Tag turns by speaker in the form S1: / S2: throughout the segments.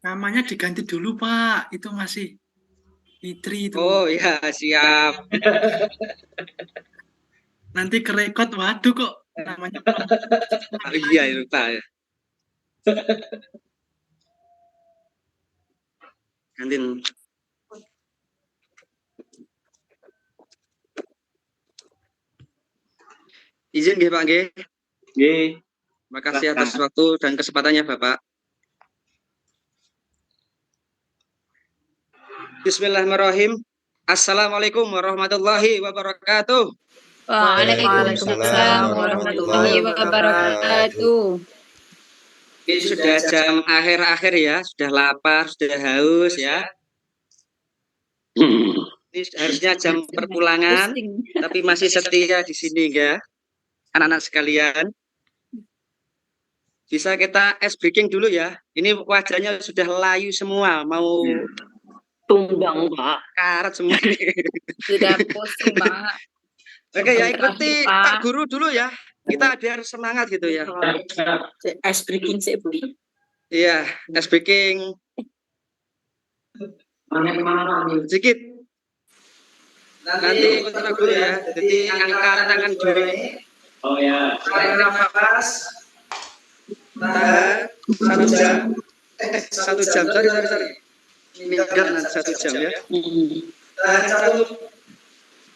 S1: Namanya diganti dulu, Pak. Itu masih Fitri itu.
S2: Oh ya, siap.
S1: Nanti kerekod, waduh kok namanya.
S2: Oh, iya, lupa ya. Gantiin. Izin nggih, Pak nggih.
S3: Nggih.
S2: Terima kasih atas waktu dan kesempatannya, Bapak. Bismillahirrahmanirrahim. Assalamualaikum warahmatullahi wabarakatuh.
S4: Waalaikumsalam warahmatullahi wabarakatuh.
S2: Ini sudah jam akhir-akhir ya, sudah lapar, sudah haus ya. Ini harusnya jam perpulangan, tapi masih setia di sini ya, anak-anak sekalian. Bisa kita ice breaking dulu ya. Ini wajahnya sudah layu semua, mau
S4: Tumbang, Pak.
S2: karat semua ini.
S4: Sudah pusing, Pak.
S2: Oke ya, ikuti Pak Guru dulu ya. Kita biar semangat gitu ya.
S4: Ice breaking sih, Bu.
S2: Iya, ice breaking. Sedikit. Nanti ikut Pak Guru ya. Jadi angkat tangan dulu.
S3: Oh ya.
S2: Tarik nafas. Tahan 1 jam. 1 jam. Sorry. Minggat nanti 1 jam ya. Tahan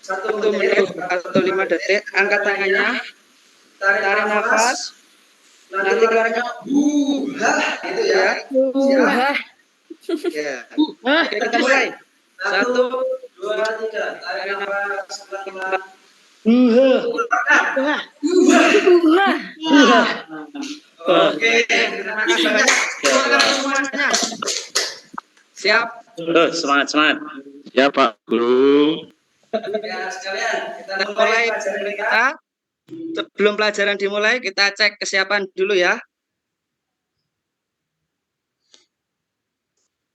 S2: 1 menit atau 5 detik. Angkat tangannya. Tarik nafas. Nanti keluarkan itu ya. Ya. Oke, kita mulai. 1, 2, 3. Tarik nafas. Oke, terima kasih banyak. Semuanya. Siap.
S3: Semangat.
S5: Ya Pak Guru.
S2: Ya sekalian, kita mulai pelajaran kita. Sebelum pelajaran dimulai, kita cek kesiapan dulu ya.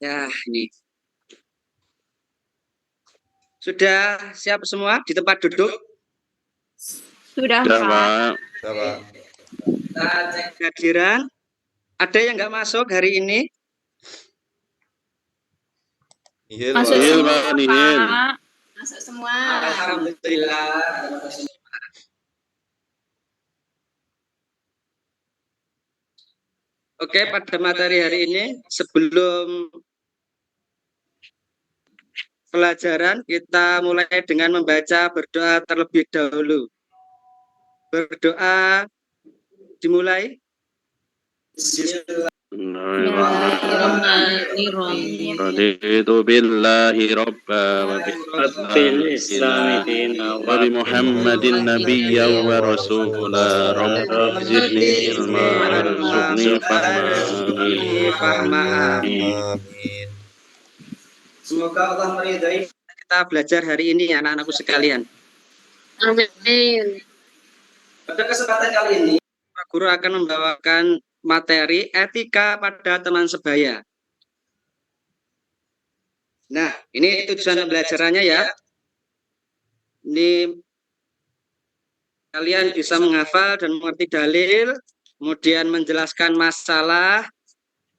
S2: Ya, ini. Sudah siap semua di tempat duduk?
S4: Sudah, Pak.
S2: Kita cek kehadiran. Ada yang nggak masuk hari ini?
S4: Masuk semua,
S5: Nihil.
S4: Pak. Masuk semua.
S2: Alhamdulillah. Oke, pada materi hari ini, sebelum pelajaran, kita mulai dengan membaca berdoa terlebih dahulu. Berdoa dimulai.
S4: Bismillahirrahmanirrahim.
S5: Raditu billahi rabba wa
S3: Rabbil Islami dina
S5: wa bi Muhammadin nabiyyan wa rasula rabbi zidni ilma warzuqni fahma.
S2: Semoga Allah meridai kita belajar hari ini, anak-anakku sekalian.
S4: Amin.
S2: Pada kesempatan kali ini, Pak Guru akan membawakan materi etika pada teman sebaya. Nah, ini tujuan pembelajarannya ya. Ini kalian bisa menghafal dan mengerti dalil, kemudian menjelaskan masalah,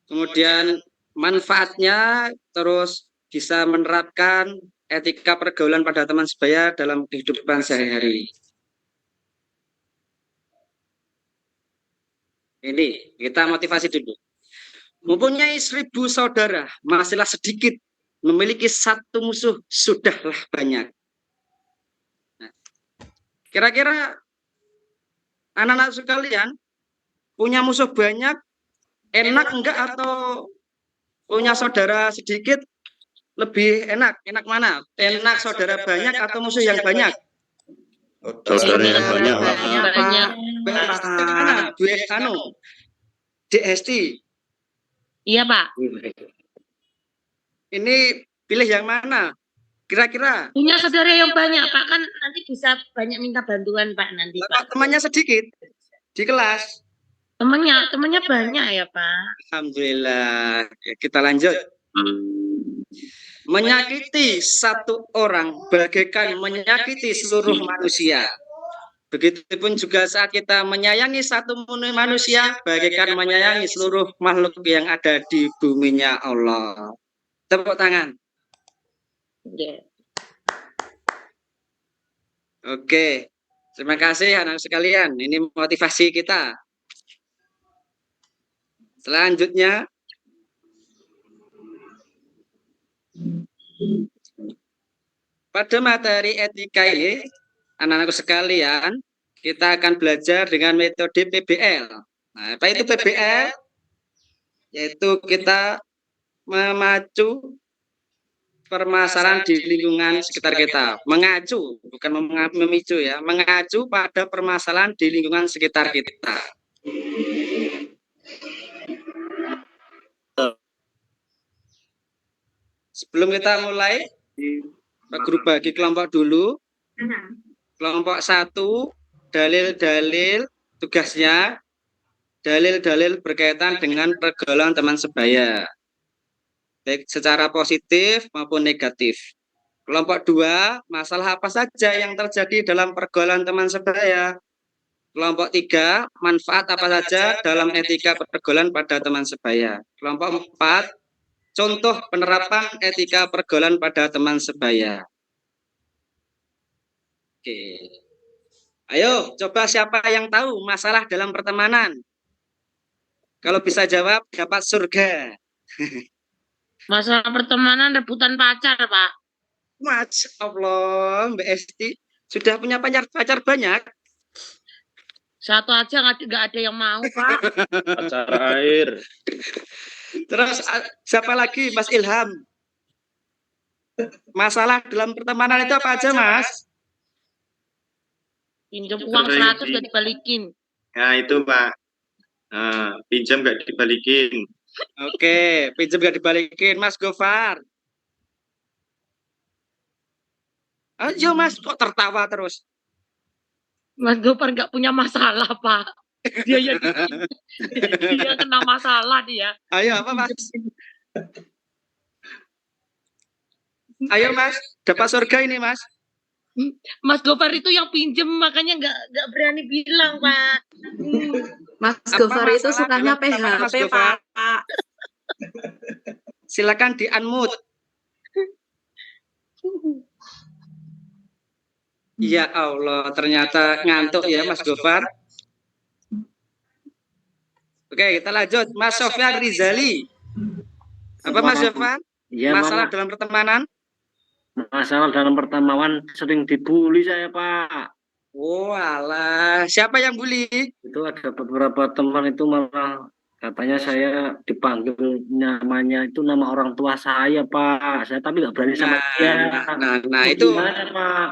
S2: kemudian manfaatnya, terus bisa menerapkan etika pergaulan pada teman sebaya dalam kehidupan sehari-hari. Ini kita motivasi dulu. Mempunyai 1000 saudara, masihlah sedikit. Memiliki 1 musuh, sudahlah banyak. Nah, kira-kira anak-anak sekalian punya musuh banyak, enak enggak atau punya saudara sedikit lebih enak? Enak mana? Enak saudara banyak atau musuh yang banyak?
S5: Saudara yang banyak.
S2: Mana? DST.
S4: Iya, Pak.
S2: Ini pilih yang mana? Kira-kira?
S4: Punya saudara yang banyak, Pak. Kan nanti bisa banyak minta bantuan, Pak, nanti, Pak.
S2: Temannya sedikit di kelas.
S4: Temennya banyak ya, Pak.
S2: Alhamdulillah. Kita lanjut. Menyakiti satu orang bagaikan menyakiti seluruh manusia. Begitupun juga saat kita menyayangi satu manusia bagaikan menyayangi seluruh makhluk yang ada di buminya Allah. Tepuk tangan.
S4: Ya.
S2: Oke. Terima kasih anak sekalian. Ini motivasi kita. Selanjutnya pada materi etika ini, anak-anakku sekalian, kita akan belajar dengan metode PBL. Nah, apa itu PBL? Yaitu kita memacu permasalahan di lingkungan sekitar kita. Mengacu, bukan memicu ya. Mengacu pada permasalahan di lingkungan sekitar kita. Sebelum kita mulai, grup bagi kelompok dulu. Kelompok 1, dalil-dalil tugasnya, dalil-dalil berkaitan dengan pergaulan teman sebaya, baik secara positif maupun negatif. Kelompok 2, masalah apa saja yang terjadi dalam pergaulan teman sebaya. Kelompok 3, manfaat apa saja dalam etika pergaulan pada teman sebaya. Kelompok 4, contoh penerapan etika pergaulan pada teman sebaya. Oke. Ayo, coba siapa yang tahu masalah dalam pertemanan? Kalau bisa jawab, dapat surga.
S4: Masalah pertemanan rebutan pacar, Pak.
S2: Masya Allah, Mbak Esti sudah punya pacar banyak.
S4: Satu aja nggak ada yang mau, Pak.
S5: Pacar air.
S2: Terus siapa lagi, Mas Ilham? Masalah dalam pertemanan itu apa aja, Mas?
S4: Pinjam uang 100 nggak dibalikin.
S5: Nah itu Pak. Nah, pinjam nggak dibalikin.
S2: Oke, pinjam nggak dibalikin. Mas Gofar. Ayo Mas, kok tertawa terus?
S4: Mas Gopar nggak punya masalah, Pak. Dia kena masalah dia.
S2: Ayo apa Mas? Ayo Mas, dapat surga ini Mas.
S4: Mas Gopar itu yang pinjem, makanya nggak berani bilang, Pak.
S6: Mas Gofar itu sukanya PHP, Pak.
S2: Silakan di-unmute. Ya Allah, ternyata ngantuk ya Mas Gofar. Oke, kita lanjut. Mas Sofyan Rizali. Apa Mas Sofyan?
S3: Ya,
S2: Masalah
S3: Pak.
S2: dalam pertemanan?
S3: Masalah dalam pertemanan sering dibully saya, Pak.
S2: Oh alah, siapa yang bully?
S3: Itu ada beberapa teman itu malah katanya saya dipanggil namanya itu nama orang tua saya, Pak. Saya tapi nggak berani sama dia.
S2: Nah, itu.
S3: Gimana, Pak?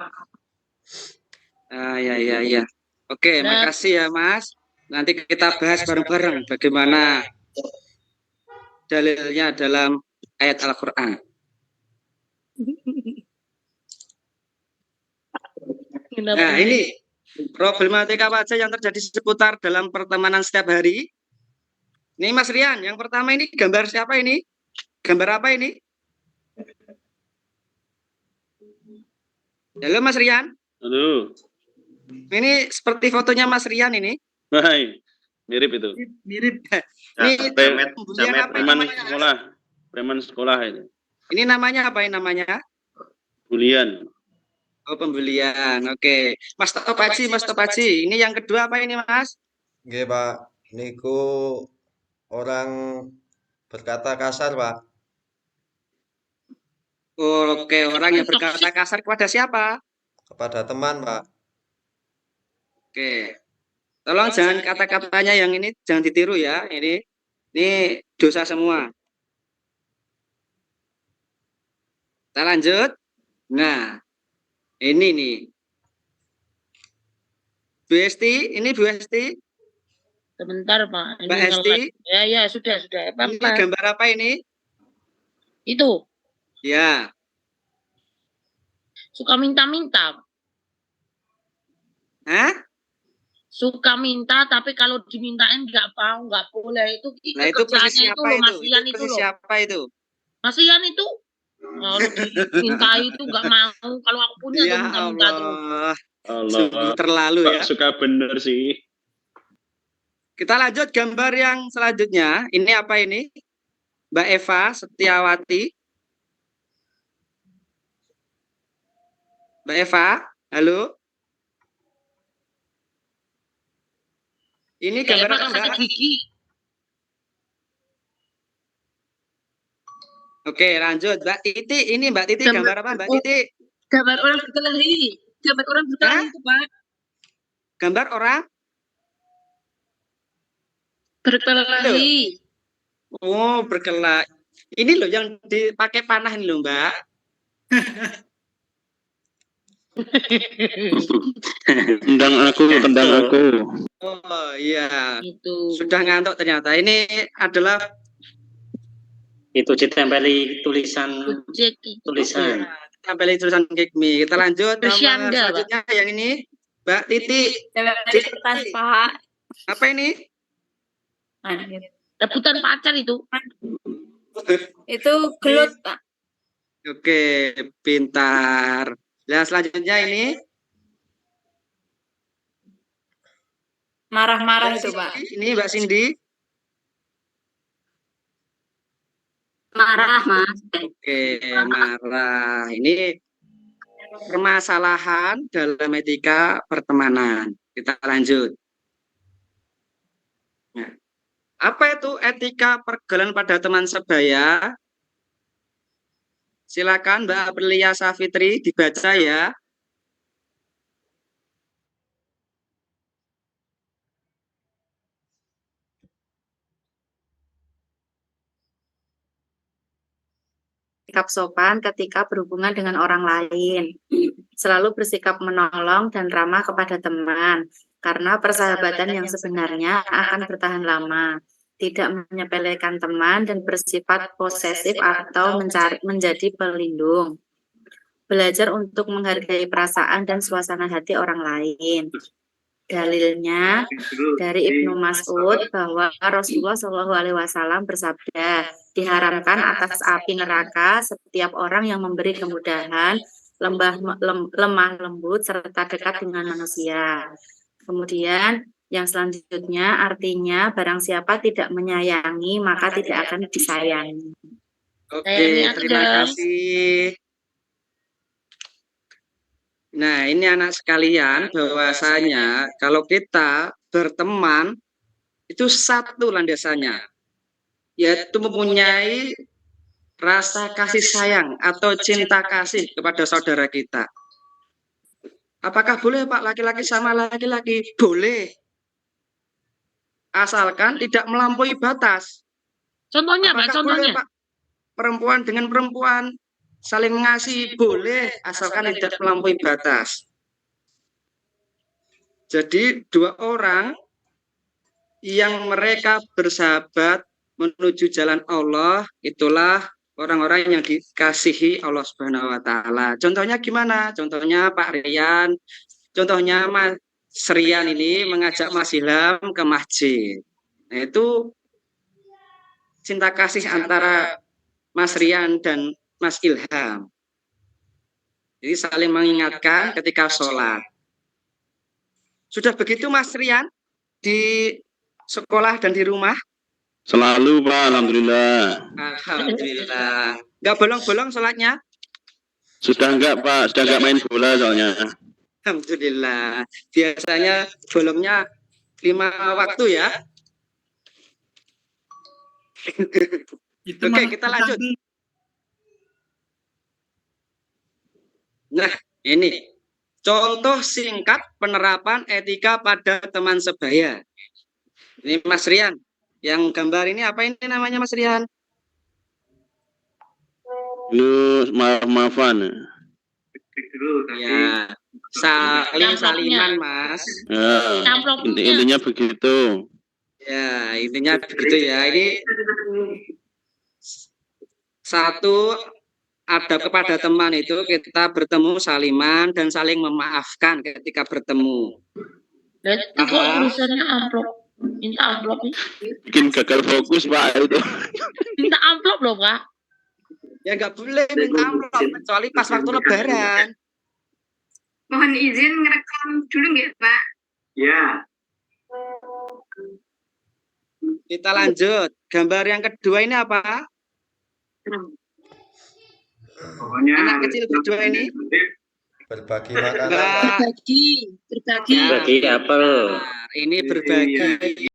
S2: Ya. Oke, makasih ya Mas. Nanti kita bahas bareng-bareng bagaimana dalilnya dalam ayat Al-Quran. Nah, ini problematika apa aja yang terjadi seputar dalam pertemanan setiap hari. Ini Mas Rian, yang pertama ini gambar siapa ini? Gambar apa ini? Halo Mas Rian.
S5: Halo.
S2: Ini seperti fotonya Mas Rian ini.
S5: Hai. Mirip itu.
S1: Mirip.
S2: Ini
S5: Preman sekolah itu.
S2: Ini namanya apa ini namanya?
S5: Bulian.
S2: Oh, pembelian. Oke. Mas Topaji. Ini yang kedua apa ini, Mas?
S7: Nggih, Pak. Niku orang berkata kasar, Pak.
S2: Oke, orang yang berkata kasar kepada siapa?
S7: Kepada teman, Pak.
S2: Oke. Tolong jangan kata-katanya yang ini jangan ditiru ya. Ini dosa semua. Kita lanjut. Nah, ini nih. Bu Esti, ini Bu Esti.
S4: Sebentar, Pak.
S2: Mbak Esti.
S4: Ya, sudah.
S2: Ini gambar apa ini?
S4: Itu.
S2: Ya.
S4: Suka minta-minta.
S2: Hah?
S4: suka minta tapi kalau dimintain nggak mau, nggak boleh. Itu
S2: Nah, itu persis
S4: kerjaannya itu
S2: siapa
S4: loh,
S2: itu?
S4: Mas Ian
S2: Itu
S4: itu
S2: persis
S4: loh.
S2: siapa itu?
S4: Mas Ian itu kalau diminta itu nggak mau. Kalau aku punya
S2: Ya
S4: tuh minta-minta terus.
S2: Allah,
S5: Allah,
S2: sungguh terlalu
S5: Pak
S2: ya.
S5: suka bener sih.
S2: Kita lanjut gambar yang selanjutnya. Ini apa ini? Mbak Eva Setiawati. Mbak Eva, halo. Ini gambar
S4: Kayak
S2: apa,
S4: pakai
S2: Mbak?
S4: gigi.
S2: Oke, lanjut. Mbak Titi, ini Mbak Titi gambar apa, Mbak Titi?
S6: Gambar orang berkelahi. Gambar orang berkelahi
S2: Hah?
S6: itu, Pak.
S2: Gambar orang?
S6: Berkelahi.
S2: Oh, berkelak. Ini loh yang dipakai panah ini loh, Mbak.
S5: Tendang aku.
S2: Oh iya,
S4: Itu.
S2: sudah ngantuk ternyata. Ini adalah
S3: Itu ditempeli tulisan
S4: Gojek itu.
S3: tulisan.
S2: tampil tulisan Kikmi. Kita lanjut nomor
S4: Bersyanda,
S2: selanjutnya yang ini, Mbak Titi.
S6: Gambar dari kertas, Pak.
S2: Apa ini?
S4: Rebutan pacar itu.
S6: Itu gelut, Pak.
S2: Oke, pintar. Nah, selanjutnya ini
S6: Marah-marah
S2: Mbak
S6: itu, Pak.
S2: Cindy. Ini Mbak Cindy.
S6: Marah, Mas.
S2: Oke, marah. Ini permasalahan dalam etika pertemanan. Kita lanjut. Nah, apa itu etika pergaulan pada teman sebaya? Silakan Mbak Aprilia Safitri dibaca ya.
S6: Sikap sopan ketika berhubungan dengan orang lain. Selalu bersikap menolong dan ramah kepada teman, karena persahabatan yang sebenarnya akan bertahan lama. Tidak menyepelekan teman dan bersifat posesif atau menjadi pelindung. Belajar untuk menghargai perasaan dan suasana hati orang lain. Dalilnya dari Ibnu Mas'ud bahwa Rasulullah SAW bersabda, diharamkan atas api neraka setiap orang yang memberi kemudahan, lemah lembut, serta dekat dengan manusia. Kemudian yang selanjutnya artinya barang siapa tidak menyayangi maka tidak akan disayangi.
S2: Oke, terima kasih. Nah, ini anak sekalian, bahwasanya kalau kita berteman itu satu landasannya, yaitu mempunyai rasa kasih sayang atau cinta kasih kepada saudara kita. Apakah boleh Pak laki-laki sama laki-laki? Boleh. Asalkan tidak melampaui batas.
S4: Contohnya, Pak,
S2: Apakah
S4: contohnya.
S2: boleh Pak perempuan dengan perempuan saling mengasihi? Boleh, asalkan tidak melampaui batas. Jadi dua orang yang mereka bersahabat menuju jalan Allah, itulah orang-orang yang dikasihi Allah Subhanahu wa taala. Contohnya gimana? Contohnya Pak Rian, contohnya Mas Rian ini mengajak Mas Ilham ke masjid. Nah, itu cinta kasih antara Mas Rian dan Mas Ilham. Jadi saling mengingatkan ketika sholat. Sudah begitu Mas Rian di sekolah dan di rumah?
S5: Selalu Pak, alhamdulillah.
S2: Alhamdulillah. Enggak bolong-bolong sholatnya?
S5: Sudah enggak Pak, sudah enggak main bola soalnya.
S2: Alhamdulillah. Biasanya bolongnya 5 waktu ya.
S1: Itu
S2: Oke,
S1: malah
S2: kita lanjut.
S1: tadi.
S2: Nah, ini contoh singkat penerapan etika pada teman sebaya. Ini Mas Rian. Yang gambar ini apa ini namanya Mas Rian?
S5: Lu maaf-maafan.
S2: Ya, saliman Mas.
S5: Ya, intinya begitu.
S2: Ya, intinya begitu ya. Ini satu, adab kepada teman itu kita bertemu saliman dan saling memaafkan ketika bertemu.
S4: Berarti kok tulisannya amplop? Minta amplop nih.
S5: Bikin gagal fokus Pak itu.
S4: Minta amplop loh, Pak.
S2: Ya nggak boleh minta amplop kecuali pas waktu lebaran.
S8: Mohon izin ngerekam dulu nggak, Pak?
S3: Ya.
S2: Kita lanjut. Gambar yang kedua ini apa?
S3: Pokoknya
S2: Anak kecil kedua ini.
S7: Berbagi makanan, Pak.
S2: Mbak,
S4: Berbagi.
S2: ya,
S3: bagi apel.
S2: ini berbagi